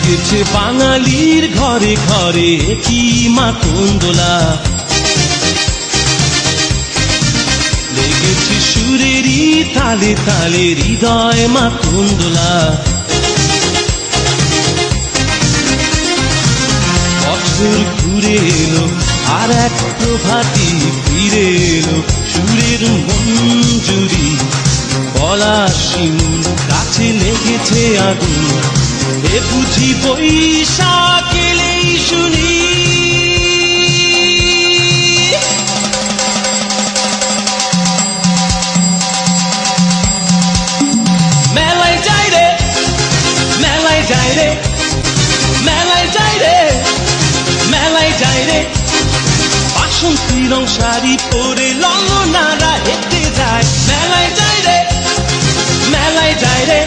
লেগেছে বাঙালির ঘরে ঘরে কি মাখন দোলা, লেগেছে সুরেরই তালে তালে হৃদয় মাখন দোলা। বছর ঘুরে এলো আর এক প্রভাতী ফিরে এলো, সুরের মঞ্জুরি পলাশিমুল গাছে লেগেছে আগুন, এ বুঝি বৈশাখ এলেই শুনি। মেলায় যাই রে, মেলায় যাই রে, মেলায় যাই রে, মেলায় যাই রে, বাসন্তী রং শাড়ি পরে ললনারা হেঁটে যায়। মেলায় যাই রে, মেলায় যাই রে,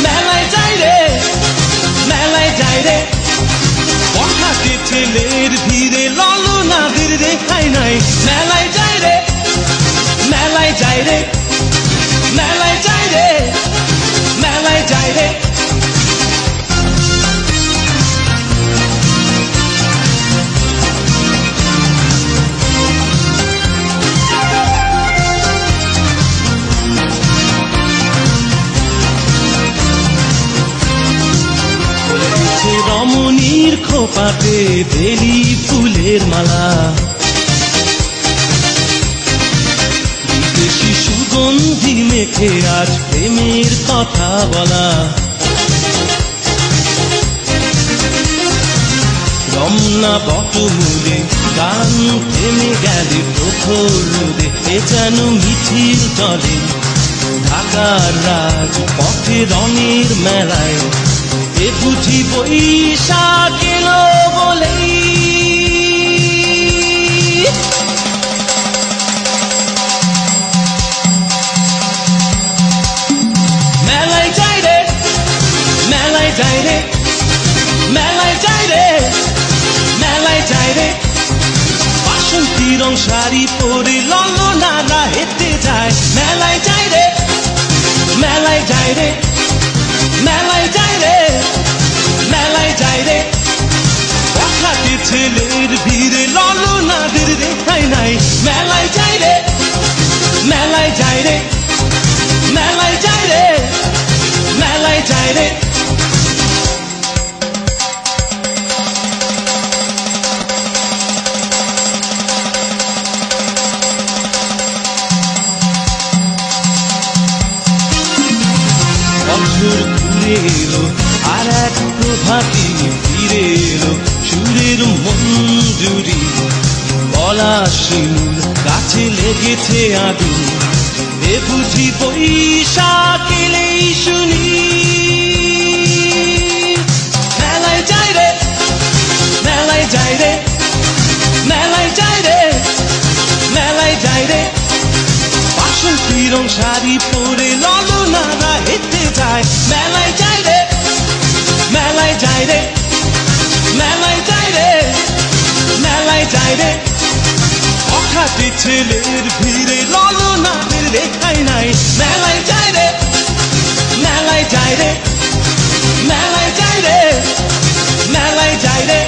মেলায় যাই রে, মেলায় যাই রে, বখাটে ছেলের ভিড়ে ললনাদের রেখাই নাই। মেলায় যাই রে, মেলায় যাই রে, মেলায় যাই রে, মেলায় যাই রে। রমণীর খোপাতে বেলি ফুলের মালা, বিদেশি সুগন্ধি মেখে আজ প্রেমের কথা বলা। রমনা বটমূলে গান থেমে গেলে প্রখর রোদে, এ যেন মিছিল চলে ঢাকার রাজ পথে রঙের মেলায়, এ বুঝি বৈশাখ এলো বলেই। মেলায় যাই রে, মেলায় যাই রে, মেলায় যাই রে, মেলায় যাই রে, বাসন্তী রং শাড়ি পরে ললনারা হেঁটে যায়। মেলায় যাই রে, মেলায় যাই রে, মেলায় যাই রে, মেলায় যাই রে, বখাটে ছেলের ভিড়ে ললনাদের রেখাই নাই। মেলায় যাই রে, মেলায় যাই রে, মেলায় যাই রে, মেলায় যাই রে। বছর ঘুরে এলো আর এক প্রভাতী ফিরে এলো, সুরের মঞ্জুরি পলাশিমুল গাছে লেগেছে আগুন, এ বুঝি বৈশাখ এলেই শুনি। মেলায় যাই রে, মেলায় যাই রে, মেলায় যাই রে, মেলায় যাই রে, বাসন্তী রং শাড়ি পরে ললনারা হেঁটে যায়। মেলায় যাই রে, মেলায় যাই রে, মেলায় যাই রে, মেলায় যাই রে, বখাটে ছেলের ভিড়ে ললনাদের রেখাই নাই। মেলায় যাই রে, মেলায় যাই রে, মেলায় যাই রে, মেলায় যাই রে।